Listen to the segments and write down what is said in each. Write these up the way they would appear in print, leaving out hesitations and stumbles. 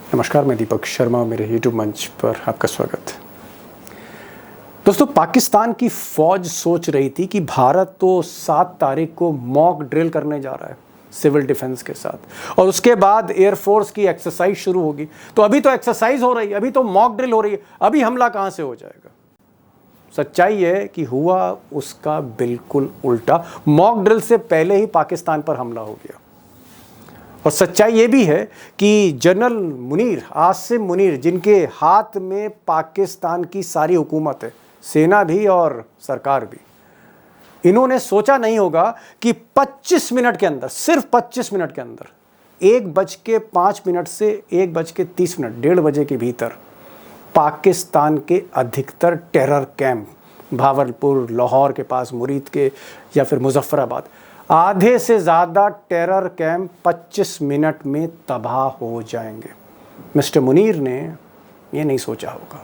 नमस्कार, मैं दीपक शर्मा, मेरे यूट्यूब मंच पर आपका स्वागत। दोस्तों, पाकिस्तान की फौज सोच रही थी कि भारत तो 7 तारीख को मॉक ड्रिल करने जा रहा है सिविल डिफेंस के साथ, और उसके बाद एयरफोर्स की एक्सरसाइज शुरू होगी। तो अभी तो एक्सरसाइज हो रही है, अभी तो मॉक ड्रिल हो रही है, अभी हमला कहां से हो जाएगा। सच्चाई है कि हुआ उसका बिल्कुल उल्टा। मॉक ड्रिल से पहले ही पाकिस्तान पर हमला हो गया। और सच्चाई ये भी है कि जनरल मुनीर, आसिम मुनीर, जिनके हाथ में पाकिस्तान की सारी हुकूमत है, सेना भी और सरकार भी, इन्होंने सोचा नहीं होगा कि 25 मिनट के अंदर, सिर्फ 25 मिनट के अंदर, 1:05 से 1:30, 1:30 बजे के भीतर पाकिस्तान के अधिकतर टेरर कैंप, भावलपुर, लाहौर के पास, मुरीद के या फिर मुजफ्फराबाद, आधे से ज़्यादा टेरर कैंप 25 मिनट में तबाह हो जाएंगे। मिस्टर मुनीर ने ये नहीं सोचा होगा।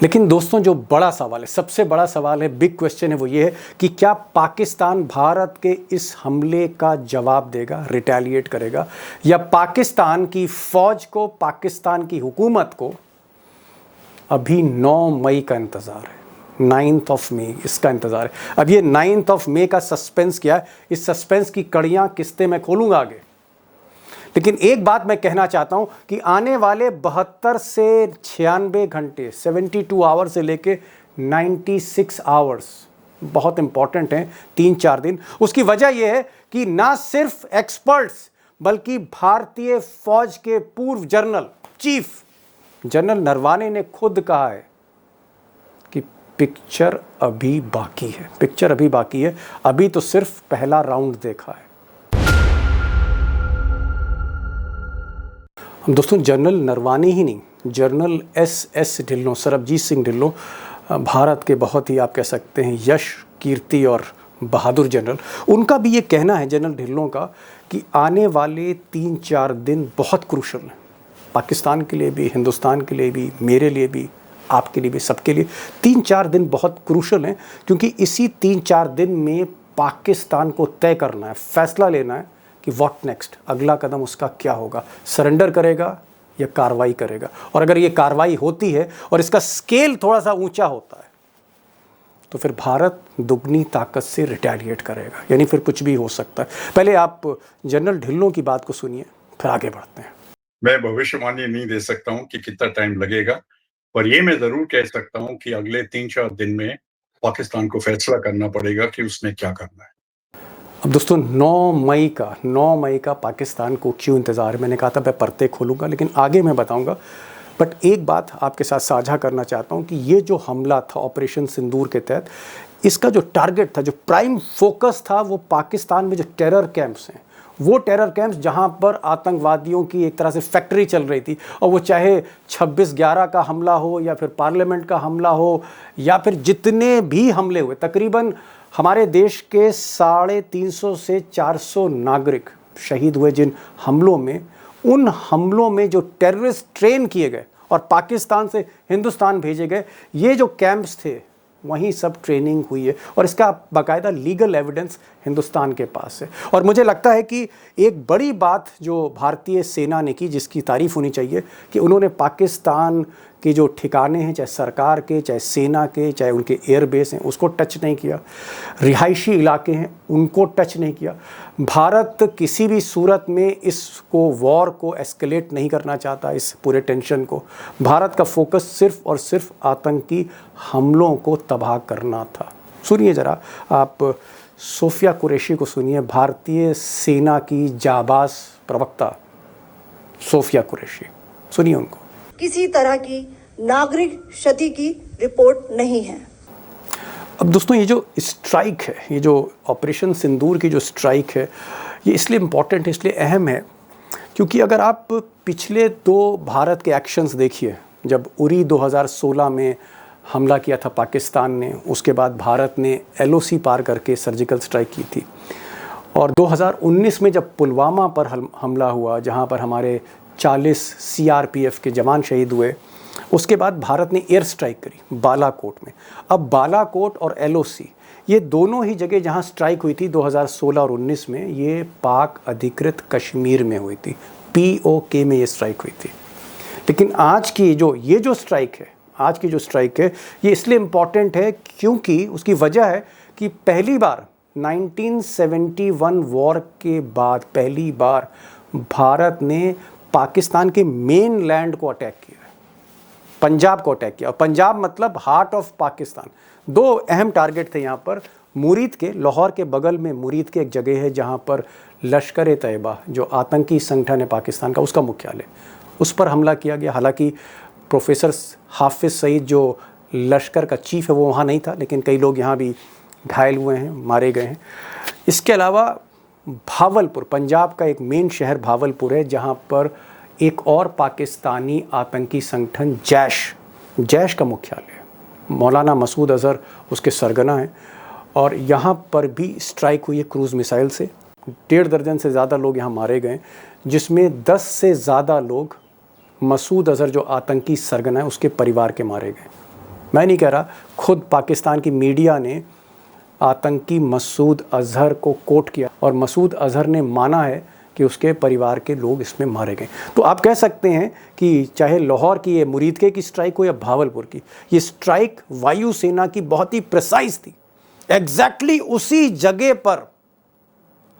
लेकिन दोस्तों, जो बड़ा सवाल है, सबसे बड़ा सवाल है, बिग क्वेश्चन है, वो ये है कि क्या पाकिस्तान भारत के इस हमले का जवाब देगा, रिटेलिएट करेगा, या पाकिस्तान की फ़ौज को, पाकिस्तान की हुकूमत को अभी 9 मई का इंतज़ार है, 9 मई इसका इंतज़ार है। अब ये 9 मई का सस्पेंस क्या है, इस सस्पेंस की कड़ियाँ किस्तें मैं खोलूँगा आगे। लेकिन एक बात मैं कहना चाहता हूँ कि आने वाले 72 से 96 घंटे, 72 आवर्स से लेके 96 आवर्स बहुत इंपॉर्टेंट हैं, 3-4 दिन। उसकी वजह यह है कि ना सिर्फ एक्सपर्ट्स बल्कि भारतीय फौज के पूर्व जनरल, चीफ जनरल नरवाने ने खुद कहा है कि पिक्चर अभी बाकी है, पिक्चर अभी बाकी है, अभी तो सिर्फ पहला राउंड देखा है। दोस्तों, जनरल नरवाने ही नहीं, जनरल एस ढिल्लों, सरबजीत सिंह ढिल्लों, भारत के बहुत ही, आप कह सकते हैं, यश, कीर्ति और बहादुर जनरल, उनका भी ये कहना है, जनरल ढिल्लों का, कि आने वाले 3-4 दिन बहुत क्रूशल हैं, पाकिस्तान के लिए भी, हिंदुस्तान के लिए भी, मेरे लिए भी, आपके लिए भी, सबके लिए 3-4 दिन बहुत क्रूशल हैं। क्योंकि इसी 3-4 दिन में पाकिस्तान को तय करना है, फैसला लेना है कि व्हाट नेक्स्ट, अगला कदम उसका क्या होगा, सरेंडर करेगा या कार्रवाई करेगा। और अगर ये कार्रवाई होती है और इसका स्केल थोड़ा सा ऊंचा होता है तो फिर भारत दुगनी ताकत से रिटेलिएट करेगा, यानी फिर कुछ भी हो सकता है। पहले आप जनरल ढिल्लों की बात को सुनिए, फिर आगे बढ़ते हैं। मैं भविष्यवाणी नहीं दे सकता हूं कि कितना टाइम लगेगा, पर ये मैं जरूर कह सकता हूं कि अगले 3-4 दिन में पाकिस्तान को फैसला करना पड़ेगा कि उसने क्या करना है। अब दोस्तों, 9 मई का पाकिस्तान को क्यों इंतज़ार है, मैंने कहा था मैं परते खोलूँगा, लेकिन आगे मैं बताऊँगा। बट एक बात आपके साथ साझा करना चाहता हूँ कि ये जो हमला था ऑपरेशन सिंदूर के तहत, इसका जो टारगेट था, जो प्राइम फोकस था, वो पाकिस्तान में जो टेरर कैंप्स हैं, वो टेरर कैंप्स जहाँ पर आतंकवादियों की एक तरह से फैक्ट्री चल रही थी, और वो चाहे 26/11 का हमला हो या फिर पार्लियामेंट का हमला हो या फिर जितने भी हमले हुए, तकरीबन हमारे देश के 350 से 400 नागरिक शहीद हुए जिन हमलों में, उन हमलों में जो टेररिस्ट ट्रेन किए गए और पाकिस्तान से हिंदुस्तान भेजे गए, ये जो कैंप्स थे, वहीं सब ट्रेनिंग हुई है, और इसका बाकायदा लीगल एविडेंस हिंदुस्तान के पास है। और मुझे लगता है कि एक बड़ी बात जो भारतीय सेना ने की, जिसकी तारीफ़ होनी चाहिए, कि उन्होंने पाकिस्तान के जो ठिकाने हैं, चाहे सरकार के, चाहे सेना के, चाहे उनके एयरबेस हैं, उसको टच नहीं किया, रिहायशी इलाके हैं उनको टच नहीं किया। भारत किसी भी सूरत में इसको, वॉर को एस्केलेट नहीं करना चाहता, इस पूरे टेंशन को। भारत का फोकस सिर्फ और सिर्फ आतंकी हमलों को तबाह करना था। सुनिए ज़रा, आप सोफिया कुरैशी को सुनिए, भारतीय सेना की जाबाज प्रवक्ता सोफिया कुरैशी, सुनिए उनको। किसी तरह की नागरिक क्षति की रिपोर्ट नहीं है। अब दोस्तों, ये जो स्ट्राइक है, ये जो ऑपरेशन सिंदूर की जो स्ट्राइक है, ये इसलिए इम्पॉर्टेंट है, इसलिए अहम है, क्योंकि अगर आप पिछले 2 भारत के एक्शंस देखिए, जब उरी 2016 में हमला किया था पाकिस्तान ने, उसके बाद भारत ने LOC पार करके सर्जिकल स्ट्राइक की थी, और 2019 में जब पुलवामा पर हमला हुआ, जहां पर हमारे 40 CRPF के जवान शहीद हुए, उसके बाद भारत ने एयर स्ट्राइक करी बालाकोट में। अब बालाकोट और LOC, ये दोनों ही जगह जहां स्ट्राइक हुई थी 2016 और 19 में, ये पाक अधिकृत कश्मीर में हुई थी, POK में ये स्ट्राइक हुई थी। लेकिन आज की जो स्ट्राइक है, आज की जो स्ट्राइक है, ये इसलिए इम्पॉर्टेंट है क्योंकि उसकी वजह है कि पहली बार 1971 वॉर के बाद पहली बार भारत ने पाकिस्तान के मेन लैंड को अटैक किया है, पंजाब को अटैक किया। और पंजाब मतलब हार्ट ऑफ पाकिस्तान। दो अहम टारगेट थे यहाँ पर। मुरीद के, लाहौर के बगल में मुरीद के एक जगह है जहाँ पर लश्कर ए तैयबा जो आतंकी संगठन है पाकिस्तान का, उसका मुख्यालय, उस पर हमला किया गया। हालांकि प्रोफेसर हाफिज सईद जो लश्कर का चीफ है वो वहाँ नहीं था, लेकिन कई लोग यहाँ भी घायल हुए हैं, मारे गए हैं। इसके अलावा भावलपुर, पंजाब का एक मेन शहर भावलपुर है जहाँ पर एक और पाकिस्तानी आतंकी संगठन जैश का मुख्यालय है। मौलाना मसूद अज़हर उसके सरगना हैं और यहाँ पर भी स्ट्राइक हुई है क्रूज़ मिसाइल से। 1.5 दर्जन से ज़्यादा लोग यहाँ मारे गए, जिसमें 10 से ज़्यादा लोग मसूद अज़हर जो आतंकी सरगना है उसके परिवार के मारे गए। मैं नहीं कह रहा, खुद पाकिस्तान की मीडिया ने आतंकी मसूद अज़हर को कोट किया और मसूद अज़हर ने माना है कि उसके परिवार के लोग इसमें मारे गए। तो आप कह सकते हैं कि चाहे लाहौर की ये मुरीदके की स्ट्राइक हो या भावलपुर की, ये स्ट्राइक वायुसेना की बहुत ही प्रिसाइज थी। एग्जैक्टली उसी जगह पर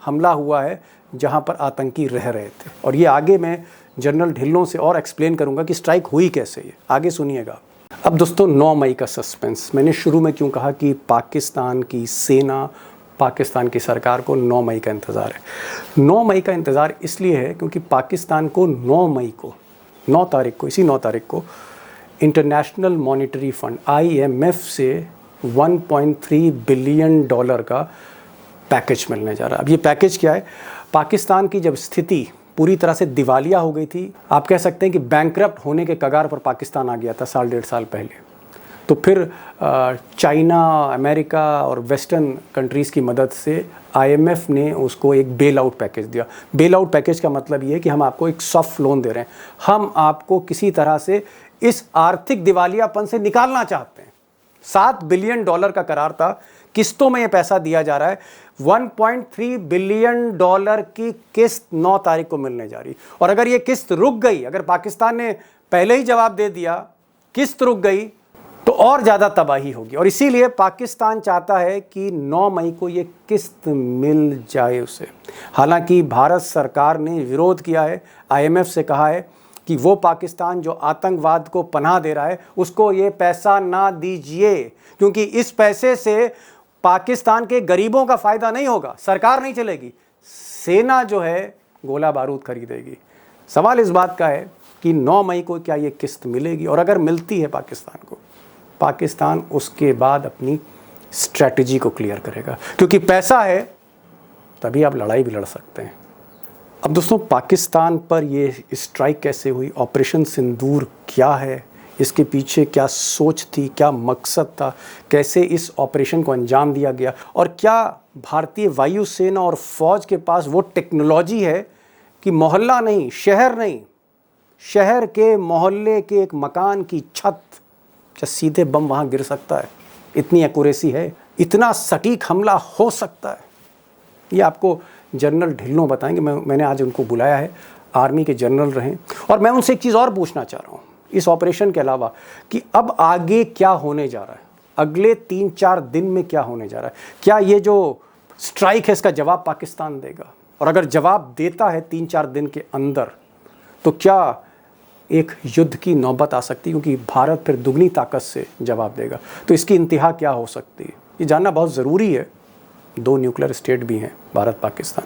हमला हुआ है जहां पर आतंकी रह रहे थे। और ये आगे मैं जनरल ढिल्लों से और एक्सप्लेन करूंगा कि स्ट्राइक हुई कैसे, ये आगे सुनिएगा। अब दोस्तों 9 मई का सस्पेंस, मैंने शुरू में क्यों कहा कि पाकिस्तान की सेना, पाकिस्तान की सरकार को 9 मई का इंतज़ार है। 9 मई का इंतज़ार इसलिए है क्योंकि पाकिस्तान को 9 मई को, 9 तारीख को, इसी 9 तारीख को इंटरनेशनल मॉनिटरी फंड IMF से $1.3 बिलियन का पैकेज मिलने जा रहा है। अब ये पैकेज क्या है? पाकिस्तान की जब स्थिति पूरी तरह से दिवालिया हो गई थी, आप कह सकते हैं कि बैंकरप्ट होने के कगार पर पाकिस्तान आ गया था 1.5 साल पहले, तो फिर चाइना, अमेरिका और वेस्टर्न कंट्रीज़ की मदद से IMF ने उसको एक बेल आउट पैकेज दिया। बेल आउट पैकेज का मतलब ये है कि हम आपको एक सॉफ्ट लोन दे रहे हैं, हम आपको किसी तरह से इस आर्थिक दिवालियापन से निकालना चाहते हैं। $7 बिलियन का करार था, किस्तों में ये पैसा दिया जा रहा है। $1.3 बिलियन की किस्त 9 तारीख को मिलने जा रही। और अगर ये किस्त रुक गई, अगर पाकिस्तान ने पहले ही जवाब दे दिया, किस्त रुक गई, तो और ज़्यादा तबाही होगी। और इसीलिए पाकिस्तान चाहता है कि 9 मई को ये किस्त मिल जाए उसे। हालांकि भारत सरकार ने विरोध किया है, IMF से कहा है कि वो पाकिस्तान जो आतंकवाद को पनाह दे रहा है उसको ये पैसा ना दीजिए, क्योंकि इस पैसे से पाकिस्तान के गरीबों का फ़ायदा नहीं होगा, सरकार नहीं चलेगी, सेना जो है गोला बारूद खरीदेगी। सवाल इस बात का है कि 9 मई को क्या ये किस्त मिलेगी, और अगर मिलती है पाकिस्तान को, पाकिस्तान उसके बाद अपनी स्ट्रैटेजी को क्लियर करेगा, क्योंकि पैसा है तभी आप लड़ाई भी लड़ सकते हैं। अब दोस्तों पाकिस्तान पर ये स्ट्राइक कैसे हुई, ऑपरेशन सिंदूर क्या है, इसके पीछे क्या सोच थी, क्या मकसद था, कैसे इस ऑपरेशन को अंजाम दिया गया, और क्या भारतीय वायुसेना और फौज के पास वो टेक्नोलॉजी है कि मोहल्ला नहीं, शहर नहीं, शहर के मोहल्ले के एक मकान की छत क्या सीधे बम वहाँ गिर सकता है, इतनी एक्यूरेसी है, इतना सटीक हमला हो सकता है। ये आपको जनरल ढिल्लों बताएंगे। मैंने आज उनको बुलाया है, आर्मी के जनरल रहे, और मैं उनसे एक चीज़ और पूछना चाह रहा हूँ इस ऑपरेशन के अलावा कि अब आगे क्या होने जा रहा है, अगले 3-4 दिन में क्या होने जा रहा है। क्या ये जो स्ट्राइक है इसका जवाब पाकिस्तान देगा, और अगर जवाब देता है 3-4 दिन के अंदर, तो क्या एक युद्ध की नौबत आ सकती है, क्योंकि भारत फिर दुगनी ताकत से जवाब देगा। तो इसकी इंतहा क्या हो सकती है, ये जानना बहुत ज़रूरी है। 2 न्यूक्लियर स्टेट भी हैं, भारत पाकिस्तान।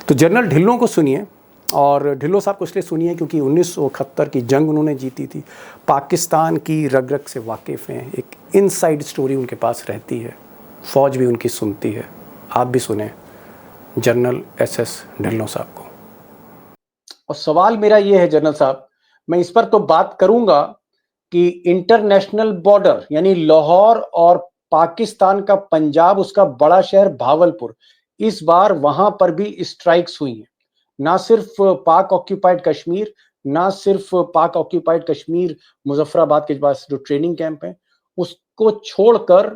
तो जनरल ढिल्लों को सुनिए, और ढिल्लों साहब को इसलिए सुनिए क्योंकि 1971 की जंग उन्होंने जीती थी, पाकिस्तान की रग रग से वाकिफ़ हैं, एक इनसाइड स्टोरी उनके पास रहती है, फ़ौज भी उनकी सुनती है। आप भी सुने जनरल SS ढिल्लों साहब को। और सवाल मेरा ये है जनरल साहब, मैं इस पर तो बात करूंगा कि इंटरनेशनल बॉर्डर यानी लाहौर और पाकिस्तान का पंजाब, उसका बड़ा शहर भावलपुर, इस बार वहां पर भी स्ट्राइक्स हुई हैं। ना सिर्फ पाक ऑक्यूपाइड कश्मीर, ना सिर्फ पाक ऑक्यूपाइड कश्मीर मुजफ्फराबाद के पास जो ट्रेनिंग कैंप है उसको छोड़कर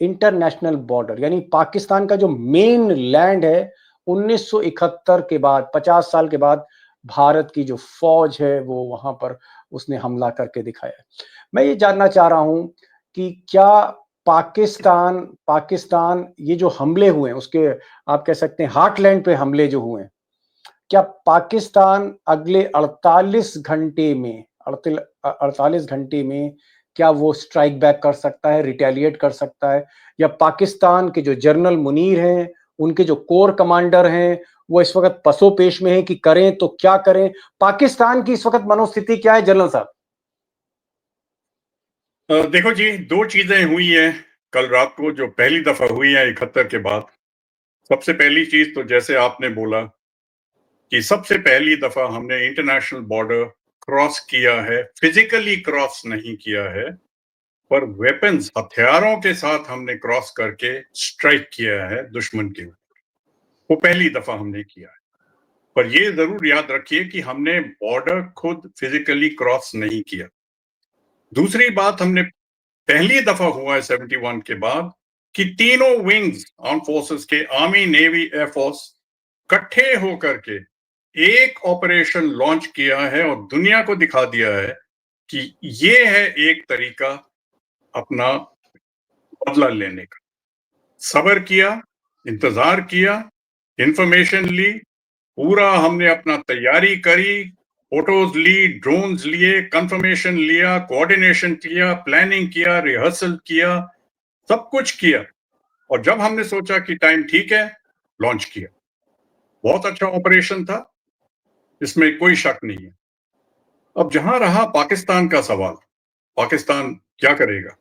इंटरनेशनल बॉर्डर यानी पाकिस्तान का जो मेन लैंड है, 1971 के बाद 50 साल के बाद भारत की जो फौज है वो वहां पर उसने हमला करके दिखाया है। मैं ये जानना चाह रहा हूं कि क्या पाकिस्तान पाकिस्तान ये जो हमले हुए हैं उसके, आप कह सकते हैं हार्टलैंड पे हमले जो हुए हैं, क्या पाकिस्तान अगले 48 घंटे में 48 घंटे में क्या वो स्ट्राइक बैक कर सकता है, रिटेलिएट कर सकता है, या पाकिस्तान के जो जनरल मुनीर हैं, उनके जो कोर कमांडर हैं, वो इस वक्त पसोपेश में है कि करें तो क्या करें? पाकिस्तान की इस वक्त मनोस्थिति क्या है जनरल साहब? देखो जी, दो चीजें हुई हैं कल रात को जो पहली दफा हुई है 71 के बाद। सबसे पहली चीज तो जैसे आपने बोला कि सबसे पहली दफा हमने इंटरनेशनल बॉर्डर क्रॉस किया है, फिजिकली क्रॉस नहीं किया है, पर वेपन्स हथियारों के साथ हमने क्रॉस करके स्ट्राइक किया है दुश्मन के ऊपर। वो पहली दफा हमने किया है। पर ये जरूर याद रखिए कि हमने बॉर्डर खुद फिजिकली क्रॉस नहीं किया। दूसरी बात, हमने पहली दफा हुआ है 71 के बाद कि तीनों विंग्स आर्म फोर्सेस के, आर्मी, नेवी, एयरफोर्स, इकट्ठे होकर के एक ऑपरेशन लॉन्च किया है और दुनिया को दिखा दिया है कि ये है एक तरीका अपना बदला लेने का। सब्र किया, इंतजार किया, इंफॉर्मेशन ली, पूरा हमने अपना तैयारी करी, फोटोज ली, ड्रोन्स लिए, कंफर्मेशन लिया, कोऑर्डिनेशन किया, प्लानिंग किया, रिहर्सल किया, सब कुछ किया, और जब हमने सोचा कि टाइम ठीक है, लॉन्च किया। बहुत अच्छा ऑपरेशन था, इसमें कोई शक नहीं है। अब जहां रहा पाकिस्तान का सवाल, पाकिस्तान क्या करेगा?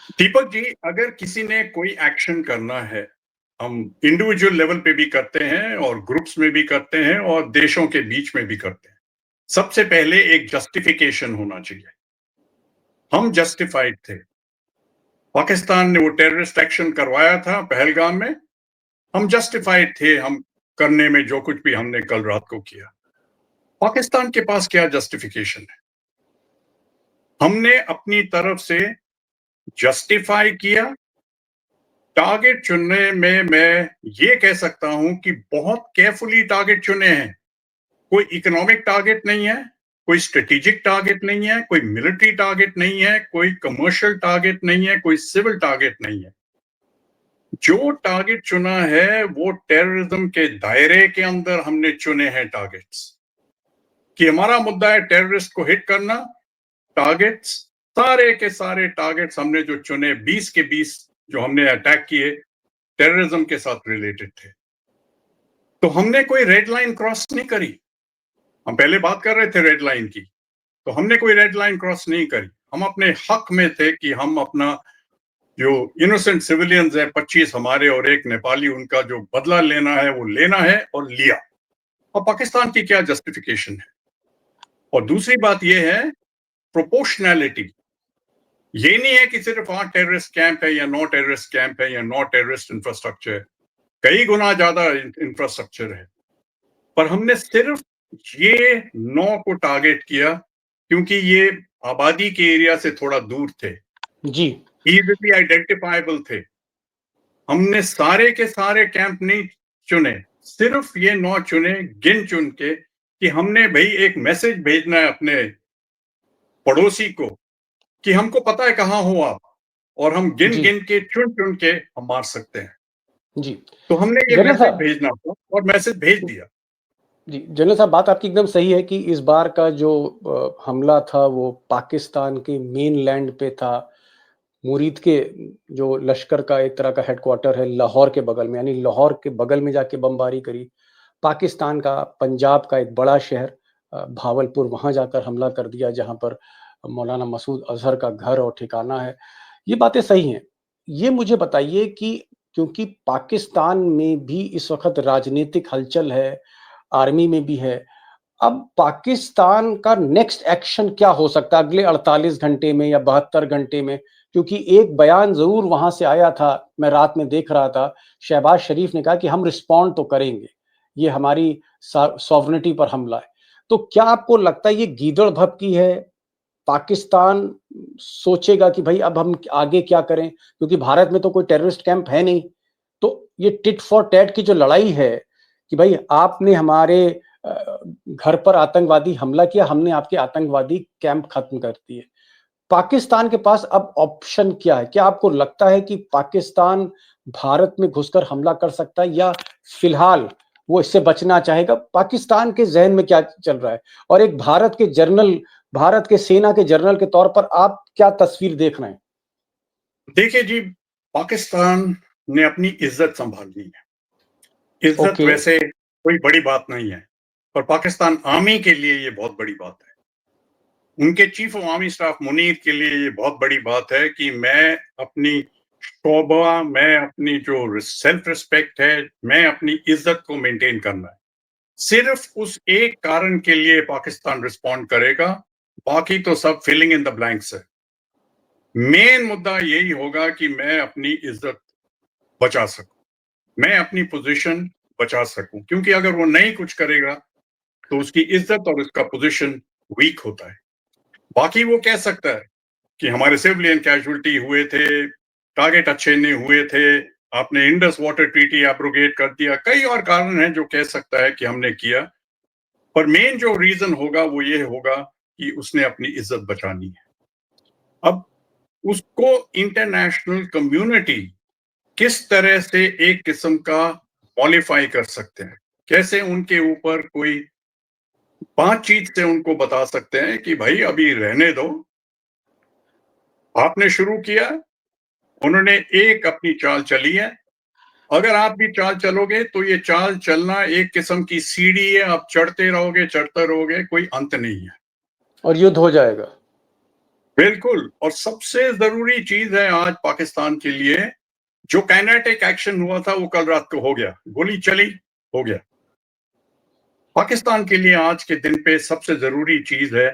दीपक जी, अगर किसी ने कोई एक्शन करना है, हम इंडिविजुअल लेवल पे भी करते हैं और ग्रुप्स में भी करते हैं और देशों के बीच में भी करते हैं। सबसे पहले एक जस्टिफिकेशन होना चाहिए। हम जस्टिफाइड थे। पाकिस्तान ने वो टेररिस्ट एक्शन करवाया था पहलगाम में, हम जस्टिफाइड थे हम करने में जो कुछ भी हमने कल रात को किया। पाकिस्तान के पास क्या जस्टिफिकेशन है? हमने अपनी तरफ से जस्टिफाई किया। टारगेट चुनने में मैं ये कह सकता हूं कि बहुत केयरफुली टारगेट चुने हैं। कोई इकोनॉमिक टारगेट नहीं है, कोई स्ट्रेटेजिक टारगेट नहीं है, कोई मिलिट्री टारगेट नहीं है, कोई कमर्शियल टारगेट नहीं है, कोई सिविल टारगेट नहीं है। जो टारगेट चुना है वो टेररिज्म के दायरे के अंदर हमने चुने हैं टारगेट्स, कि हमारा मुद्दा है टेररिस्ट को हिट करना। टारगेट्स, सारे के सारे टारगेट्स हमने जो चुने, 20 के 20 जो हमने अटैक किए, टेररिज्म के साथ रिलेटेड थे। तो हमने कोई रेड लाइन क्रॉस नहीं करी। हम पहले बात कर रहे थे रेड लाइन की, तो हमने कोई रेड लाइन क्रॉस नहीं करी। हम अपने हक में थे कि हम अपना जो इनोसेंट सिविलियंस है, 25 हमारे और एक नेपाली, उनका जो बदला लेना है वो लेना है, और लिया। और पाकिस्तान की क्या जस्टिफिकेशन है? और दूसरी बात यह है प्रोपोर्शनैलिटी। ये नहीं है कि सिर्फ हाँ टेररिस्ट कैंप है या नो टेररिस्ट कैंप है या नो टेररिस्ट इंफ्रास्ट्रक्चर है, कई गुना ज्यादा इंफ्रास्ट्रक्चर है। पर हमने सिर्फ ये 9 को टारगेट किया क्योंकि ये आबादी के एरिया से थोड़ा दूर थे, जी, इजीली आइडेंटिफाइबल थे। हमने सारे के सारे कैंप नहीं चुने, सिर्फ ये 9 चुने, गिन चुन के, कि हमने भाई एक मैसेज भेजना है अपने पड़ोसी को कि हमको पता है कहां हो आप, और हम गिन जी, गिन के, चुन चुन के हम मार सकते हैं। जी। तो हमने ये जनरल मैसेज साहब, भेजना था और मैसेज भेज दिया। जी, जनरल साहब, बात आपकी एकदम सही है कि इस बार का जो हमला था वो पाकिस्तान के मेन लैंड पे था। मुरीद के जो लश्कर का एक तरह का हेडक्वार्टर है लाहौर के बगल में, यानी लाहौर के बगल में जाके बमबारी करी। पाकिस्तान का पंजाब का एक बड़ा शहर भावलपुर, वहाँ जाकर हमला कर दिया जहाँ पर मौलाना मसूद अजहर का घर और ठिकाना है। ये बातें सही हैं। ये मुझे बताइए कि क्योंकि पाकिस्तान में भी इस वक़्त राजनीतिक हलचल है, आर्मी में भी है। अब पाकिस्तान का नेक्स्ट एक्शन क्या हो सकता है अगले 48 घंटे में या 72 घंटे में? क्योंकि एक बयान ज़रूर वहाँ से आया था, मैं रात में देख रहा था, शहबाज शरीफ ने कहा कि हम रिस्पॉन्ड तो करेंगे, ये हमारी सॉवरेनिटी पर हमला है। तो क्या आपको लगता है ये गीदड़ भभकी है? पाकिस्तान सोचेगा कि भाई अब हम आगे क्या करें? क्योंकि भारत में तो कोई टेररिस्ट कैंप है नहीं। तो ये टिट फॉर टैट की जो लड़ाई है कि भाई आपने हमारे घर पर आतंकवादी हमला किया, हमने आपके आतंकवादी कैंप खत्म कर दिए। पाकिस्तान के पास अब ऑप्शन क्या है? क्या आपको लगता है कि पाकिस्तान भारत में घुसकर हमला कर सकता है, या फिलहाल वो इससे बचना चाहेगा? पाकिस्तान के ज़हन में क्या चल रहा है? और एक भारत के सेना के जनरल के तौर पर आप क्या तस्वीर देख रहे हैं? देखिए जी, पाकिस्तान ने अपनी इज्जत संभाल ली है। इज्जत ओके, वैसे कोई बड़ी बात नहीं है, पर पाकिस्तान आर्मी के लिए ये बहुत बड़ी बात है। उनके chief of army staff Munir के लिए ये बहुत बड़ी बात है कि मैं अपनी जो सेल्फ रिस्पेक्ट है, मैं अपनी इज्जत को मेंटेन करना है। सिर्फ उस एक कारण के लिए पाकिस्तान रिस्पॉन्ड करेगा, बाकी तो सब फिलिंग इन द ब्लैंक्स है। मेन मुद्दा यही होगा कि मैं अपनी इज्जत बचा सकूं, मैं अपनी पोजीशन बचा सकूं, क्योंकि अगर वो नहीं कुछ करेगा तो उसकी इज्जत और उसका पोजीशन वीक होता है। बाकी वो कह सकता है कि हमारे सिविलियन कैजुअलिटी हुए थे, टारगेट अच्छे नहीं हुए थे, आपने इंडस वाटर ट्रीटी एब्रोगेट कर दिया, कई और कारण हैं जो कह सकता है कि हमने किया, पर मेन जो रीजन होगा वो ये होगा कि उसने अपनी इज्जत बचानी है। अब उसको इंटरनेशनल कम्युनिटी किस तरह से एक किस्म का मॉडिफाई कर सकते हैं, कैसे उनके ऊपर कोई बातचीत से उनको बता सकते हैं कि भाई अभी रहने दो, आपने शुरू किया, उन्होंने एक अपनी चाल चली है, अगर आप भी चाल चलोगे तो ये चाल चलना एक किस्म की सीढ़ी है, आप चढ़ते रहोगे, कोई अंत नहीं है। और युद्ध हो जाएगा। बिल्कुल। और सबसे जरूरी चीज है आज पाकिस्तान के लिए, जो काइनेटिक एक्शन हुआ था वो कल रात को हो गया, गोली चली, हो गया। पाकिस्तान के लिए आज के दिन पे सबसे जरूरी चीज है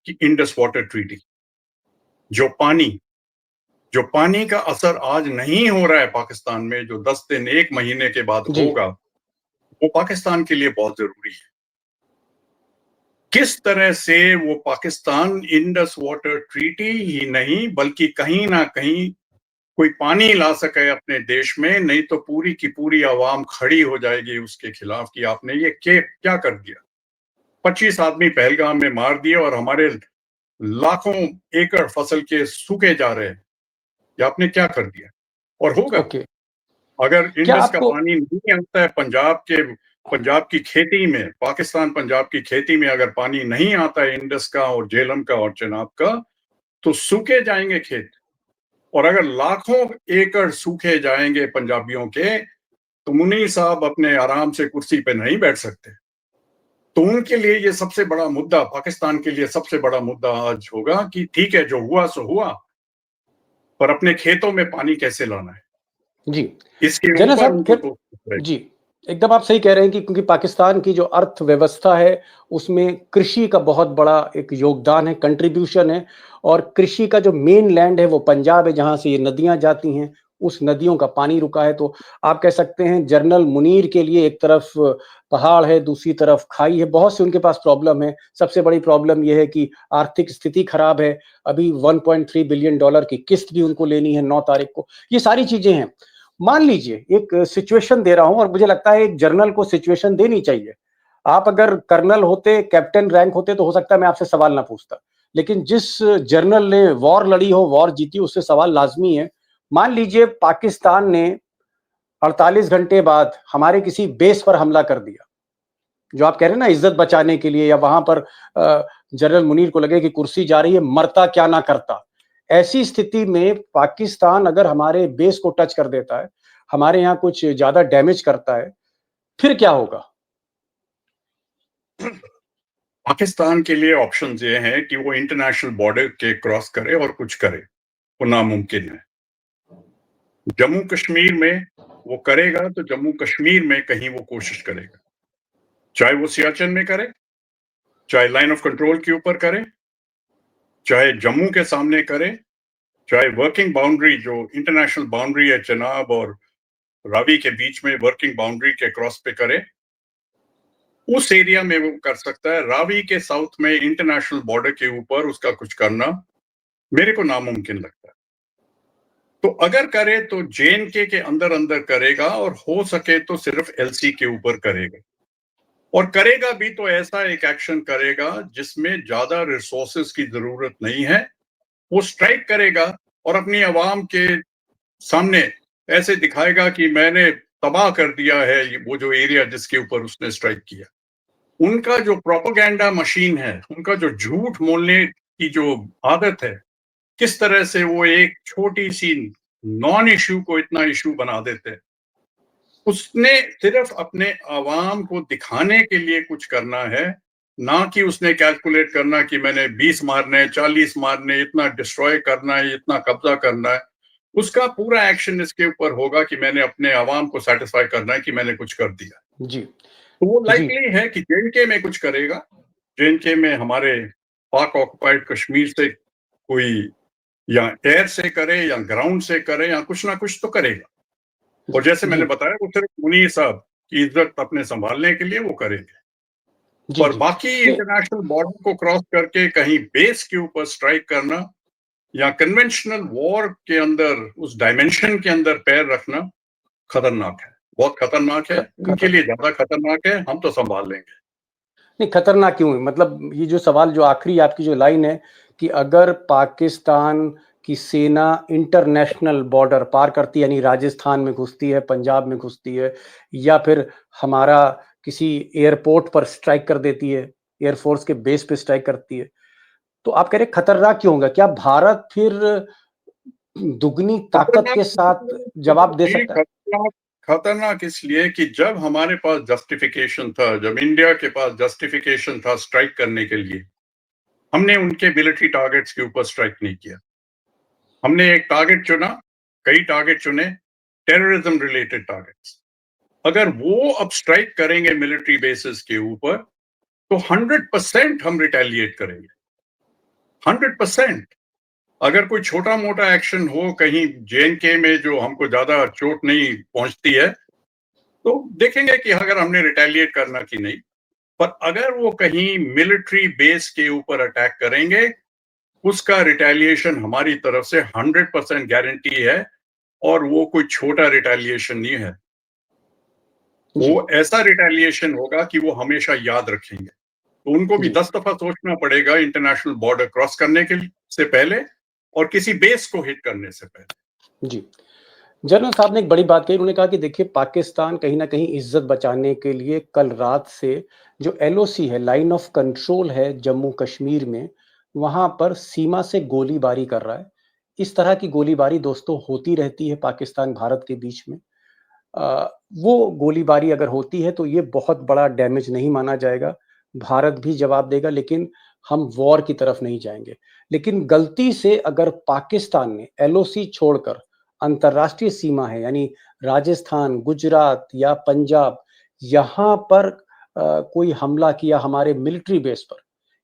कि इंडस वाटर ट्रीटी, जो पानी का असर आज नहीं हो रहा है पाकिस्तान में, जो 10 दिन 1 महीने के बाद जी, होगा, वो पाकिस्तान के लिए बहुत जरूरी है। किस तरह से वो पाकिस्तान इंडस वाटर ट्रीटी ही नहीं बल्कि कहीं ना कहीं कोई पानी ला सके अपने देश में, नहीं तो पूरी की पूरी आवाम खड़ी हो जाएगी उसके खिलाफ कि आपने ये क्या कर दिया। 25 आदमी पहलगाम में मार दिए और हमारे लाखों एकड़ फसल के सूखे जा रहे हैं, ये आपने क्या कर दिया। और होगा, ओके। अगर क्या इंडस का आपको पानी नहीं आता है पंजाब की खेती में, पाकिस्तान पंजाब की खेती में अगर पानी नहीं आता है इंडस का और झेलम का और चनाब का, तो सूखे जाएंगे खेत। और अगर लाखों एकड़ सूखे जाएंगे पंजाबियों के, तो मुनीर साहब अपने आराम से कुर्सी पे नहीं बैठ सकते। तो उनके लिए ये सबसे बड़ा मुद्दा, पाकिस्तान के लिए सबसे बड़ा मुद्दा आज होगा कि ठीक है, जो हुआ सो हुआ, पर अपने खेतों में पानी कैसे लाना है, जी, इसके जनरल ऊपर साहब उनको फिर तो जी, एकदम आप सही कह रहे हैं कि क्योंकि पाकिस्तान की जो अर्थव्यवस्था है, उसमें कृषि का बहुत बड़ा एक योगदान है, कंट्रीब्यूशन है, और कृषि का जो मेन लैंड है वो पंजाब है, जहाँ से ये नदियाँ जाती हैं, उस नदियों का पानी रुका है। तो आप कह सकते हैं जनरल मुनीर के लिए एक तरफ पहाड़ है, दूसरी तरफ खाई है, बहुत सी उनके पास प्रॉब्लम है। सबसे बड़ी प्रॉब्लम ये है कि आर्थिक स्थिति खराब है, अभी $1.3 बिलियन की किस्त भी उनको लेनी है 9 तारीख को। ये सारी चीज़ें हैं। मान लीजिए एक सिचुएशन दे रहा हूं, और मुझे लगता है एक जनरल को सिचुएशन देनी चाहिए। आप अगर कर्नल होते, कैप्टन रैंक होते, तो हो सकता है मैं आपसे सवाल ना पूछता, लेकिन जिस जनरल ने वॉर लड़ी हो, वॉर जीती, उससे सवाल लाजमी है। मान लीजिए पाकिस्तान ने 48 घंटे बाद हमारे किसी बेस पर हमला कर दिया, जो आप कह रहे हैं ना इज्जत बचाने के लिए, या वहां पर जनरल मुनीर को लगे कि कुर्सी जा रही है, मरता क्या ना करता। ऐसी स्थिति में पाकिस्तान अगर हमारे बेस को टच कर देता है, हमारे यहाँ कुछ ज्यादा डैमेज करता है, फिर क्या होगा? पाकिस्तान के लिए ऑप्शन ये हैं कि वो इंटरनेशनल बॉर्डर के क्रॉस करे और कुछ करे, वो नामुमकिन है। जम्मू कश्मीर में वो करेगा तो जम्मू कश्मीर में कहीं वो कोशिश करेगा, चाहे वो सियाचिन में करे, चाहे लाइन ऑफ कंट्रोल के ऊपर करे, चाहे जम्मू के सामने करे, चाहे वर्किंग बाउंड्री जो इंटरनेशनल बाउंड्री है चनाब और रावी के बीच में वर्किंग बाउंड्री के क्रॉस पे करे, उस एरिया में वो कर सकता है। रावी के साउथ में इंटरनेशनल बॉर्डर के ऊपर उसका कुछ करना मेरे को नामुमकिन लगता है। तो अगर करे तो JNK के अंदर अंदर करेगा, और हो सके तो सिर्फ LC के ऊपर करेगा। और करेगा भी तो ऐसा एक एक्शन करेगा जिसमें ज्यादा रिसोर्सेस की जरूरत नहीं है। वो स्ट्राइक करेगा और अपनी आवाम के सामने ऐसे दिखाएगा कि मैंने तबाह कर दिया है वो जो एरिया जिसके ऊपर उसने स्ट्राइक किया। उनका जो प्रोपेगेंडा मशीन है, उनका जो झूठ बोलने की जो आदत है, किस तरह से वो एक छोटी सी नॉन इश्यू को इतना इश्यू बना देते हैं। उसने सिर्फ अपने आवाम को दिखाने के लिए कुछ करना है, ना कि उसने कैलकुलेट करना कि मैंने 20 मारने, 40 मारने, इतना डिस्ट्रॉय करना है, इतना कब्जा करना है। उसका पूरा एक्शन इसके ऊपर होगा कि मैंने अपने आवाम को सेटिस्फाई करना है कि मैंने कुछ कर दिया। जी, तो वो जी, लाइकली है कि जेएनके में कुछ करेगा। जेएनके में हमारे पाक ऑक्युपाइड कश्मीर से कोई या एयर से करे या ग्राउंड से करे या कुछ ना कुछ तो करेगा। और जैसे जी, मैंने बताया वो सिर्फ मुनीर साहब की इज्जत अपने संभालने के लिए वो करेंगे। जी, पर जी। बाकी नहीं, इंटरनेशनल बॉर्डर को क्रॉस करके कहीं बेस के ऊपर स्ट्राइक करना या कन्वेंशनल वॉर के अंदर उस डायमेंशन के अंदर पैर रखना खतरनाक है, बहुत खतरनाक है। उनके खतर लिए ज्यादा खतरनाक है, हम तो संभाल लेंगे। नहीं, खतरनाक क्यों है? मतलब ये जो सवाल, जो आखिरी आपकी जो लाइन है कि अगर पाकिस्तान की सेना इंटरनेशनल बॉर्डर पार करती है, यानी राजस्थान में घुसती है, पंजाब में घुसती है, या फिर हमारा किसी एयरपोर्ट पर स्ट्राइक कर देती है, एयरफोर्स के बेस पे स्ट्राइक करती है, तो आप कह रहे हैं खतरनाक क्यों होगा? क्या भारत फिर दुगनी ताकत खतरनाक के साथ जवाब दे जी, सकता है? खतरनाक खतरनाक इसलिए कि जब हमारे पास जस्टिफिकेशन था, जब इंडिया के पास जस्टिफिकेशन था स्ट्राइक करने के लिए, हमने उनके मिलिट्री टारगेट्स के ऊपर स्ट्राइक नहीं किया। हमने एक टारगेट चुना, कई टारगेट चुने, टेररिज्म रिलेटेड टारगेट्स। अगर वो अब स्ट्राइक करेंगे मिलिट्री बेसिस के ऊपर तो 100% हम रिटेलिएट करेंगे। 100%। अगर कोई छोटा मोटा एक्शन हो कहीं जेएनके में जो हमको ज्यादा चोट नहीं पहुंचती है तो देखेंगे कि अगर हमने रिटेलिएट करना कि नहीं। पर अगर वो कहीं मिलिट्री बेस के ऊपर अटैक करेंगे, उसका रिटेलिएशन हमारी तरफ से 100% गारंटी है। और वो कोई छोटा रिटेलिएशन नहीं है, जी, वो ऐसा रिटेलिएशन होगा कि वो हमेशा याद रखेंगे। तो उनको भी जी, 10 दफा सोचना पड़ेगा इंटरनेशनल बॉर्डर क्रॉस करने के से पहले और किसी बेस को हिट करने से पहले। जी। जनरल साहब ने एक बड़ी बात कही, उन्होंने कहा कि देखिए पाकिस्तान कहीं न कहीं इज़्ज़त बचाने के लिए कल रात से जो एलओसी है, लाइन ऑफ कंट्रोल है जम्मू कश्मीर में, वहाँ पर सीमा से गोलीबारी कर रहा है। इस तरह की गोलीबारी दोस्तों होती रहती है पाकिस्तान भारत के बीच में। वो गोलीबारी अगर होती है तो ये बहुत बड़ा डैमेज नहीं माना जाएगा। भारत भी जवाब देगा, लेकिन हम वॉर की तरफ नहीं जाएँगे। लेकिन गलती से अगर पाकिस्तान ने एलओसी छोड़कर अंतर्राष्ट्रीय सीमा है, यानी राजस्थान, गुजरात या पंजाब, यहाँ पर कोई हमला किया हमारे मिलिट्री बेस पर,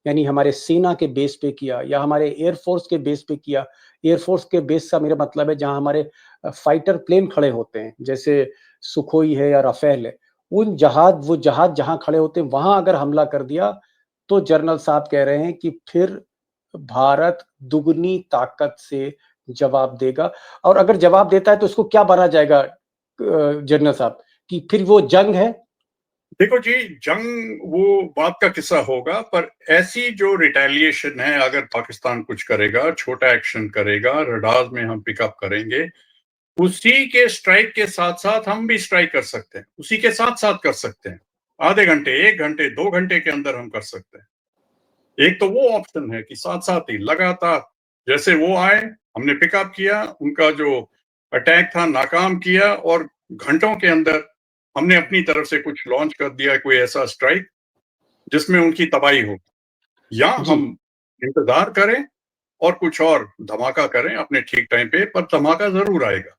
यानी हमारे सेना के बेस पे किया या हमारे एयरफोर्स के बेस पे किया। एयरफोर्स के बेस का मेरा मतलब है जहाँ हमारे फाइटर प्लेन खड़े होते हैं, जैसे सुखोई है या राफेल है। वो जहाज जहाँ खड़े होते हैं, वहाँ अगर हमला कर दिया, तो जनरल साहब कह रहे हैं कि फिर भारत दुगनी ताकत से जवाब देगा। और अगर जवाब देता है तो उसको क्या माना जाएगा जनरल साहब, कि फिर वो जंग है? देखो जी, जंग वो बात का किस्सा होगा, पर ऐसी जो रिटेलिएशन है, अगर पाकिस्तान कुछ करेगा, छोटा एक्शन करेगा, रडार में हम पिकअप करेंगे, उसी के स्ट्राइक के साथ साथ हम भी स्ट्राइक कर सकते हैं, उसी के साथ साथ कर सकते हैं। आधे घंटे, 1 घंटे, 2 घंटे के अंदर हम कर सकते हैं। एक तो वो ऑप्शन है कि साथ साथ ही लगातार जैसे वो आए, हमने पिकअप किया, उनका जो अटैक था नाकाम किया और घंटों के अंदर हमने अपनी तरफ से कुछ लॉन्च कर दिया, कोई ऐसा स्ट्राइक जिसमें उनकी तबाही हो। या जी, हम इंतजार करें और कुछ और धमाका करें अपने ठीक टाइम पे, पर धमाका जरूर आएगा।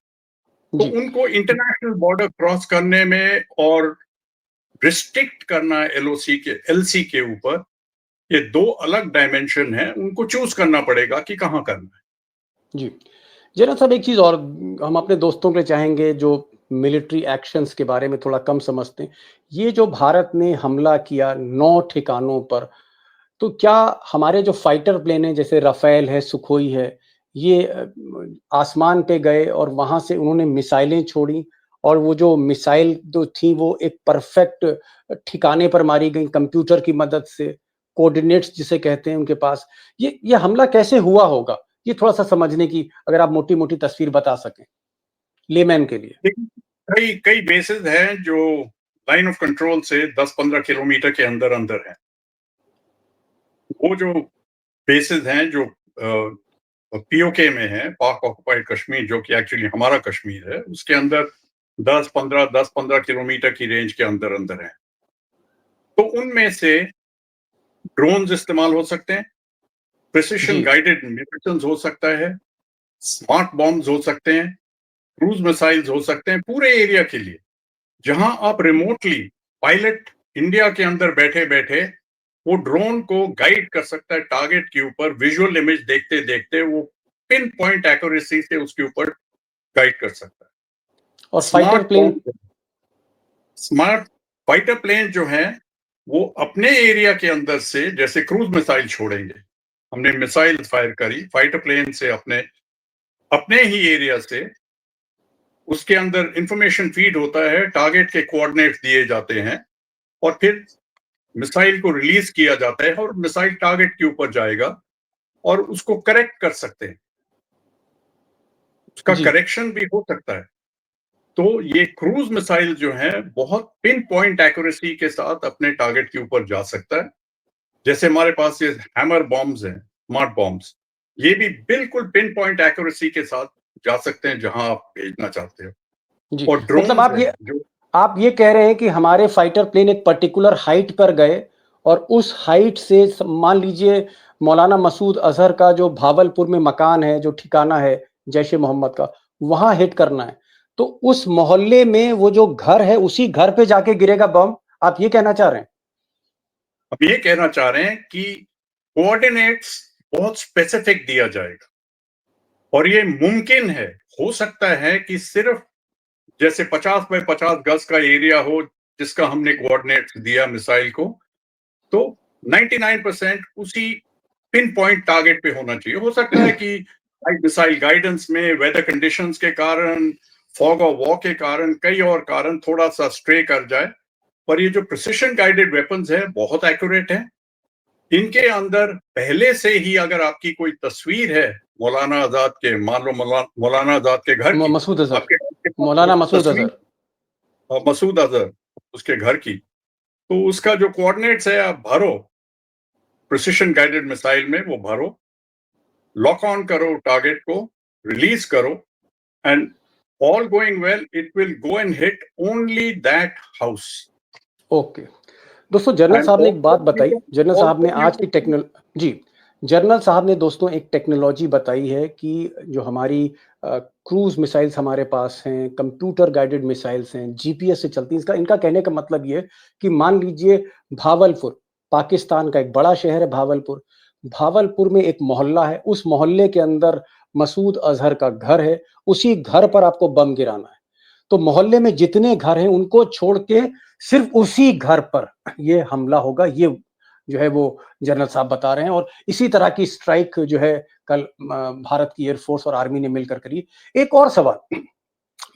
तो जी, उनको इंटरनेशनल बॉर्डर क्रॉस करने में और रिस्ट्रिक्ट करना एलओसी के एलसी के ऊपर, ये दो अलग डायमेंशन है, उनको चूज करना पड़ेगा कि कहाँ करना है। जी। जनरल साहब एक चीज़ और, हम अपने दोस्तों के चाहेंगे जो मिलिट्री एक्शंस के बारे में थोड़ा कम समझते हैं। ये जो भारत ने हमला किया 9 ठिकानों पर, तो क्या हमारे जो फाइटर प्लेन हैं जैसे राफ़ेल है, सुखोई है, ये आसमान पे गए और वहाँ से उन्होंने मिसाइलें छोड़ी और वो जो मिसाइल जो थी वो एक परफेक्ट ठिकाने पर मारी गई कंप्यूटर की मदद से, कोऑर्डिनेट्स जिसे कहते हैं उनके पास। ये हमला कैसे हुआ होगा? ये थोड़ा-सा समझने की अगर आप मोटी-मोटी तस्वीर बता सकें, लेमैन के लिए। देखिए, कई कई बेसिस हैं जो लाइन ऑफ कंट्रोल से 10-15 किलोमीटर के अंदर-अंदर हैं। वो जो बेसिस हैं जो पीओके में है, पाक ऑक्युपाइड कश्मीर, जो कि एक्चुअली हमारा कश्मीर है, उसके अंदर 10-15 किलोमीटर की रेंज के अंदर-अंदर हैं। तो उनमें से ड्रोन्स इस्तेमाल हो सकते हैं, प्रिसिशन जी, गाइडेड मिसाइल्स हो सकता है, स्मार्ट बॉम्ब्स हो सकते हैं, क्रूज मिसाइल्स हो सकते हैं पूरे एरिया के लिए। जहां आप रिमोटली पायलट इंडिया के अंदर बैठे-बैठे वो ड्रोन को गाइड कर सकता है टारगेट के ऊपर, विजुअल इमेज देखते-देखते वो पिन पॉइंट एक्यूरेसी से उसके ऊपर गाइड कर सकता है। और fighter smart plane. Bomb, smart fighter plane जो है वो अपने एरिया के अंदर से जैसे क्रूज मिसाइल छोड़ेंगे, हमने मिसाइल फायर करी, फाइटर प्लेन से अपने अपने ही एरिया से उसके अंदर इंफॉर्मेशन फीड होता है, टारगेट के कोऑर्डिनेट्स दिए जाते हैं और फिर मिसाइल को रिलीज किया जाता है और मिसाइल टारगेट के ऊपर जाएगा और उसको करेक्ट कर सकते हैं, उसका जी, करेक्शन भी हो सकता है। तो ये क्रूज मिसाइल जो है बहुत पिन पॉइंट एक्यूरेसी के साथ अपने टारगेट के ऊपर जा सकता है। जैसे हमारे पास ये हैमर बॉम्ब्स हैं, स्मार्ट बॉम्ब्स, ये भी बिल्कुल पिन पॉइंट एक्यूरेसी के साथ जा सकते हैं जहां आप भेजना चाहते हो। जी। और मतलब ड्रोन्स हैं जो आप ये कह रहे हैं कि हमारे फाइटर प्लेन एक पर्टिकुलर हाइट पर गए और उस हाइट से मान लीजिए मौलाना मसूद अजहर का जो भावलपुर में मकान है, जो ठिकाना है जैश ए मोहम्मद का, वहां हिट करना है। तो उस मोहल्ले में वो जो घर है, उसी घर पे जाके गिरेगा बम। आप ये कहना चाह रहे हैं? हम ये कहना चाह रहे हैं कि कोऑर्डिनेट्स बहुत स्पेसिफिक दिया जाएगा और ये मुमकिन है, हो सकता है कि सिर्फ जैसे 50 बाय 50 गज का एरिया हो जिसका हमने कोऑर्डिनेट्स दिया मिसाइल को, तो 99% उसी पिन पॉइंट टारगेट पे होना चाहिए। हो सकता है कि मिसाइल गाइडेंस में वेदर कंडीशंस के कारण, फॉग ऑफ वॉर के कारण, कई और कारण थोड़ा सा स्ट्रे कर जाए, पर ये जो प्रिसिशन गाइडेड वेपन्स है बहुत एक्यूरेट है। इनके अंदर पहले से ही अगर आपकी कोई तस्वीर है मौलाना आजाद के, मान लो मौलाना आजाद के घर की, मसूद अजहर, आपके पास वो मौलाना मसूद तस्वीर अजहर। मसूद अजहर उसके घर की, तो उसका जो कोऑर्डिनेट्स है आप भरो, प्रिसिशन गाइडेड मिसाइल में वो भरो, लॉक ऑन करो टारगेट को, रिलीज करो, and all going well it will go and hit only that house. Okay. दोस्तों, जनरल एंड साहब ने एक ऑल्सो बात बताई। जनरल साहब ऑल्सो ने यू आज की टेक्नोल जी, जनरल साहब ने दोस्तों एक टेक्नोलॉजी बताई है कि जो हमारी क्रूज़ मिसाइल्स हमारे पास हैं, कंप्यूटर गाइडेड मिसाइल्स हैं, जीपीएस से चलती हैं। इसका इनका कहने का मतलब ये है कि मान लीजिए भावलपुर, पाकिस्तान का एक बड़ा शहर है भावलपुर। भावलपुर में एक मोहल्ला है, उस मोहल्ले के अंदर मसूद अज़हर का घर है, उसी घर पर आपको बम गिराना है। तो मोहल्ले में जितने घर हैं उनको छोड़ के सिर्फ उसी घर पर ये हमला होगा। ये जो है वो जनरल साहब बता रहे हैं और इसी तरह की स्ट्राइक जो है कल भारत की एयरफोर्स और आर्मी ने मिलकर करी। एक और सवाल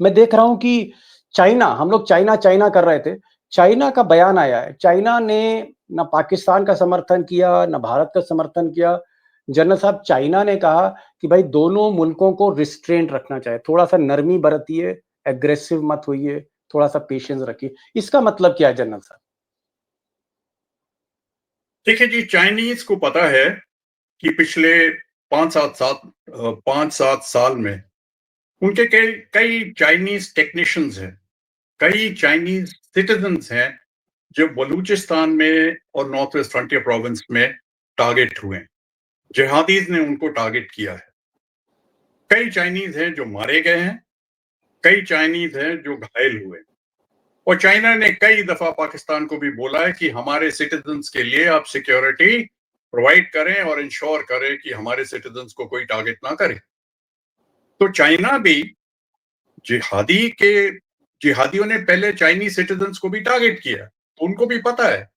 मैं देख रहा हूं कि चाइना, हम लोग चाइना चाइना कर रहे थे। चाइना का बयान आया है। चाइना ने ना पाकिस्तान का समर्थन किया, ना भारत का समर्थन किया। जनरल साहब, चाइना ने कहा कि भाई दोनों मुल्कों को रिस्ट्रेंट रखना चाहिए, थोड़ा सा नरमी बरतिए, एग्रेसिव मत होइए, थोड़ा सा पेशेंस रखिए। इसका मतलब क्या है जनरल साहब? देखिए जी, चाइनीज को पता है कि पिछले 5-7 साल में उनके कई कई चाइनीज टेक्नीशियंस हैं, कई चाइनीज सिटीजन्स हैं जो बलूचिस्तान में और नॉर्थ वेस्ट फ्रंटियर प्रोविंस में टारगेट हुए हैं। जिहादीज ने उनको टारगेट किया है। कई चाइनीज हैं जो मारे गए हैं, कई चाइनीज हैं जो घायल हुए। और चाइना ने कई दफा पाकिस्तान को भी बोला है कि हमारे सिटीजन्स के लिए आप सिक्योरिटी प्रोवाइड करें और इंश्योर करें कि हमारे सिटीजन्स को कोई टारगेट ना करे। तो चाइना भी जिहादी के जिहादियों ने पहले चाइनीज सिटीजन्स को भी टारगेट किया, तो उनको भी पता है।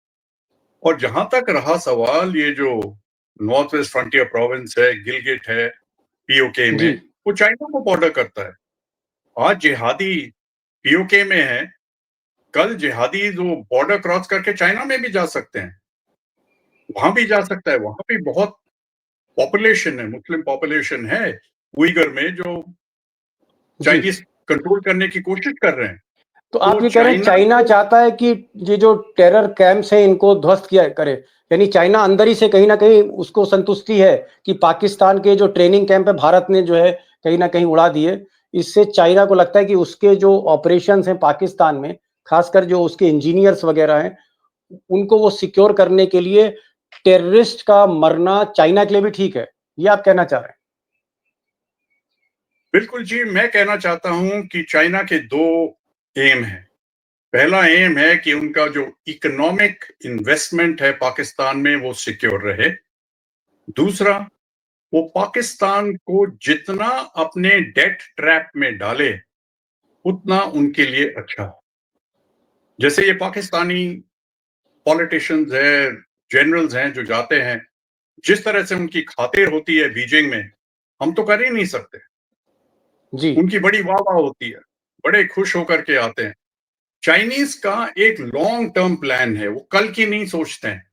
और जहां तक रहा सवाल ये जो नॉर्थ वेस्ट फ्रंटियर प्रोविंस है, गिलगिट है, पीओके जी, में, वो चाइना को बॉर्डर करता है। आज जिहादी पीओके में है, कल जिहादी जो बॉर्डर क्रॉस करके चाइना में भी जा सकते हैं, वहां भी जा सकता है, वहां भी बहुत पॉपुलेशन है, मुस्लिम पॉपुलेशन है उइगर में, जो जी। चाइनीज कंट्रोल करने की कोशिश कर रहे हैं। तो आप तो ये कह रहे हैं चाइना चाहता है कि ये जो टेरर कैंप्स हैं इनको ध्वस्त किया करे, यानी चाइना अंदर ही से कहीं ना कहीं उसको संतुष्टि है कि पाकिस्तान के जो ट्रेनिंग कैंप है भारत ने जो है कहीं ना कहीं उड़ा दिए। इससे चाइना को लगता है कि उसके जो ऑपरेशंस हैं पाकिस्तान में, खासकर जो उसके इंजीनियर्स वगैरह हैं, उनको वो सिक्योर करने के लिए टेररिस्ट का मरना चाइना के लिए भी ठीक है, ये आप कहना चाह रहे हैं? बिल्कुल जी, मैं कहना चाहता हूं कि चाइना के दो एम हैं। पहला एम है कि उनका जो इकोनॉमिक इन्वेस्टमेंट है पाकिस्तान में वो सिक्योर रहे। दूसरा, वो पाकिस्तान को जितना अपने डेट ट्रैप में डाले उतना उनके लिए अच्छा है। जैसे ये पाकिस्तानी पॉलिटिशियंस है, जनरल्स हैं जो जाते हैं, जिस तरह से उनकी खातिर होती है बीजिंग में, हम तो कर ही नहीं सकते। जी। उनकी बड़ी वाह वाह होती है, बड़े खुश होकर के आते हैं। चाइनीज का एक लॉन्ग टर्म प्लान है, वो कल की नहीं सोचते हैं,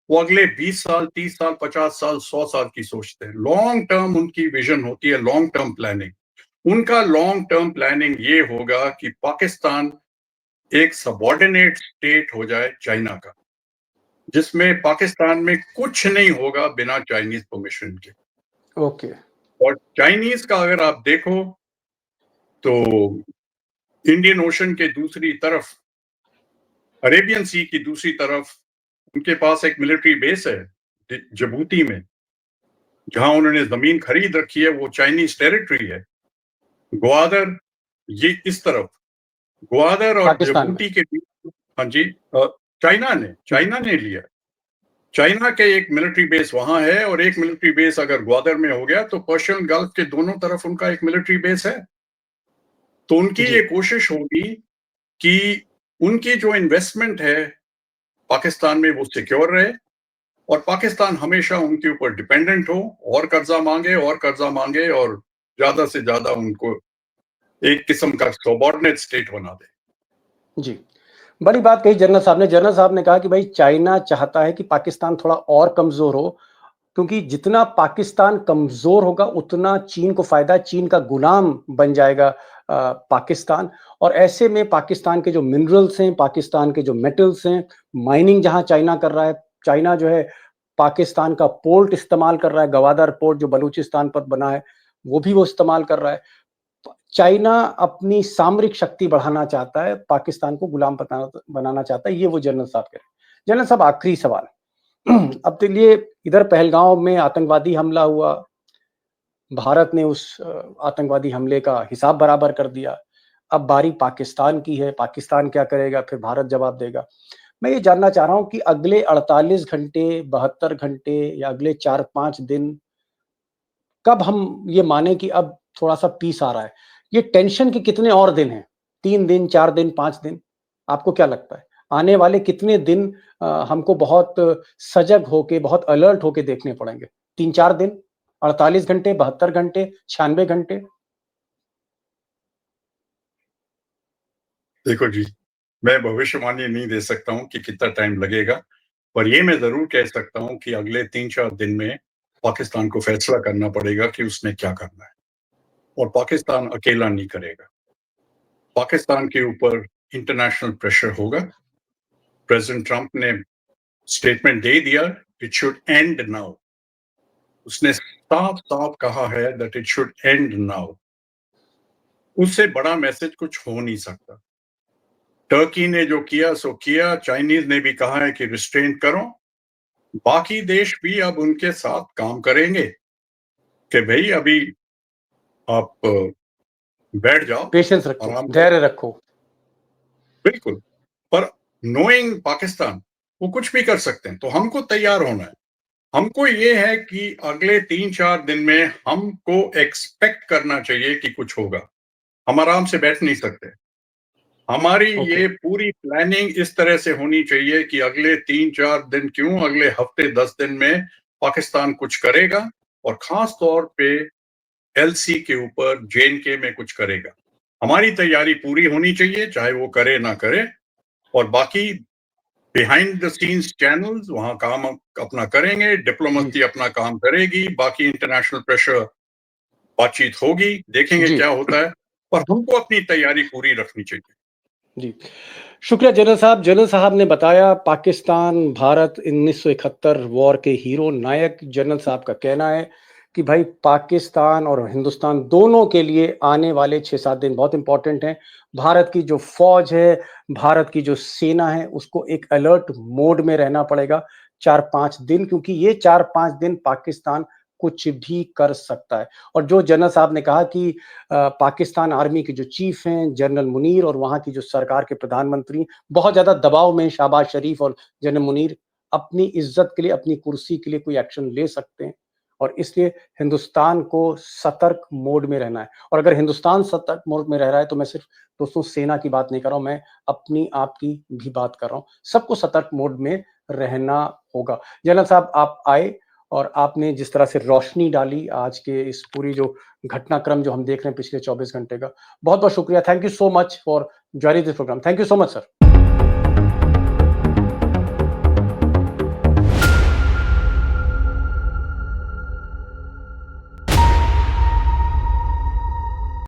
वो अगले 20 साल, 30 साल, 50 साल, 100 साल की सोचते हैं। लॉन्ग टर्म उनकी विजन होती है, लॉन्ग टर्म प्लानिंग। उनका लॉन्ग टर्म प्लानिंग ये होगा कि पाकिस्तान एक सबऑर्डिनेट स्टेट हो जाए चाइना का, जिसमें पाकिस्तान में कुछ नहीं होगा बिना चाइनीज परमिशन के। ओके। और चाइनीज का अगर आप देखो तो इंडियन ओशन के दूसरी तरफ, अरेबियन सी की दूसरी तरफ, उनके पास एक मिलिट्री बेस है जिबूती में, जहां उन्होंने जमीन खरीद रखी है, वो चाइनीज टेरिटरी है। ग्वादर, ये इस तरफ ग्वादर और पाकिस्तान में। जिबूती के बीच, हाँ जी, चाइना ने लिया। चाइना के एक मिलिट्री बेस वहां है, और एक मिलिट्री बेस अगर ग्वादर में हो गया तो पर्शियन गल्फ के दोनों तरफ उनका एक मिलिट्री बेस है। तो उनकी जी। ये कोशिश होगी कि उनकी जो इन्वेस्टमेंट है पाकिस्तान में वो सिक्योर रहे, और पाकिस्तान हमेशा उनके ऊपर डिपेंडेंट हो, और कर्जा मांगे और कर्जा मांगे, और ज्यादा से ज्यादा उनको एक किस्म का सबऑर्डिनेट स्टेट बना दे। जी। बड़ी बात कही जनरल साहब ने। जनरल साहब ने कहा कि भाई चाइना चाहता है कि पाकिस्तान थोड़ा और कमजोर हो, क्योंकि जितना पाकिस्तान कमजोर होगा उतना चीन को फायदा है, चीन का गुलाम बन जाएगा पाकिस्तान। और ऐसे में पाकिस्तान के जो मिनरल्स हैं, पाकिस्तान के जो मेटल्स हैं, माइनिंग जहां चाइना कर रहा है, चाइना जो है पाकिस्तान का पोर्ट इस्तेमाल कर रहा है, गवादर पोर्ट जो बलूचिस्तान पर बना है वो भी वो इस्तेमाल कर रहा है। चाइना अपनी सामरिक शक्ति बढ़ाना चाहता है, पाकिस्तान को गुलाम बनाना चाहता है, ये वो जनरल साहब कह रहे हैं। जनरल साहब, आखिरी सवाल। अब तो ये इधर पहलगांव में आतंकवादी हमला हुआ, भारत ने उस आतंकवादी हमले का हिसाब बराबर कर दिया। अब बारी पाकिस्तान की है, पाकिस्तान क्या करेगा, फिर भारत जवाब देगा। मैं ये जानना चाह रहा हूं कि अगले 48 घंटे, 72 घंटे या अगले 4-5 दिन कब हम ये माने कि अब थोड़ा-सा पीस आ रहा है? ये टेंशन के कितने और दिन हैं? 3 दिन, 4 दिन, 5 दिन? आपको क्या लगता है? आने वाले कितने दिन हमको बहुत सजग होके, बहुत अलर्ट होके देखने पड़ेंगे? 3-4 दिन? 48 घंटे, 72 घंटे, 96 घंटे? देखो जी, मैं भविष्यवाणी नहीं दे सकता हूं कि कितना टाइम लगेगा, पर ये मैं जरूर कह सकता हूं कि अगले 3-4 दिन में पाकिस्तान को फैसला करना पड़ेगा कि उसने क्या करना है, और पाकिस्तान अकेला नहीं करेगा। पाकिस्तान के ऊपर इंटरनेशनल प्रेशर होगा। प्रेसिडेंट ट्रंप ने स्टेटमेंट दे दिया, इट शुड एंड नाउ। उसने साफ साफ कहा है that it should and now. उससे बड़ा मैसेज कुछ हो नहीं सकता। टर्की ने जो किया सो किया, चाइनीज ने भी कहा है कि रिस्ट्रेन करो, बाकी देश भी अब उनके साथ काम करेंगे कि भाई अभी आप बैठ जाओ, पेशेंस रखो, आराम करो। धैर्य रखो। बिल्कुल। पर नोइंग पाकिस्तान, वो कुछ भी कर सकते हैं, तो हमको तैयार होना है। हमको ये है कि अगले 3-4 दिन में हमको एक्सपेक्ट करना चाहिए कि कुछ होगा। हम आराम से बैठ नहीं सकते। हमारी ओके। ये पूरी प्लानिंग इस तरह से होनी चाहिए कि अगले 3-4 दिन क्यों, अगले हफ्ते 10 दिन में पाकिस्तान कुछ करेगा, और खास तौर पे एलसी के ऊपर, जेएनके में कुछ करेगा। हमारी तैयारी पूरी होनी चाहिए, चाहे वो करे ना करे, और बाकी बिहाइंड द सीन्स चैनल्स वहां काम अपना करेंगे, डिप्लोमेसी अपना काम करेगी, बाकी इंटरनेशनल प्रेशर बातचीत होगी, देखेंगे जी क्या होता है, पर हमको अपनी तैयारी पूरी रखनी चाहिए। जी, शुक्रिया जनरल साहब ने बताया पाकिस्तान भारत 1971 वॉर के हीरो नायक। जनरल साहब का कहना है कि भाई पाकिस्तान और हिंदुस्तान दोनों के लिए आने वाले 6-7 दिन बहुत इंपॉर्टेंट हैं। भारत की जो फौज है, भारत की जो सेना है, उसको एक अलर्ट मोड में रहना पड़ेगा 4-5 दिन, क्योंकि ये 4-5 दिन पाकिस्तान कुछ भी कर सकता है। और जो जनरल साहब ने कहा कि पाकिस्तान आर्मी के जो चीफ हैं जनरल मुनीर और वहाँ की जो सरकार के प्रधानमंत्री बहुत ज़्यादा दबाव में, शहबाज शरीफ और जनरल मुनीर अपनी इज्जत के लिए, अपनी कुर्सी के लिए कोई एक्शन ले सकते हैं, और इसलिए हिंदुस्तान को सतर्क मोड में रहना है। और अगर हिंदुस्तान सतर्क मोड में रह रहा है तो मैं सिर्फ दोस्तों सेना की बात नहीं कर रहा हूं, मैं अपनी आप की भी बात कर रहा हूं। सबको सतर्क मोड में रहना होगा। जनरल साहब आप आए और आपने जिस तरह से रोशनी डाली आज के इस पूरी जो घटनाक्रम जो हम देख रहे हैं पिछले 24 घंटे का, बहुत बहुत शुक्रिया। Thank you so much for joining this programme. Thank you so much sir.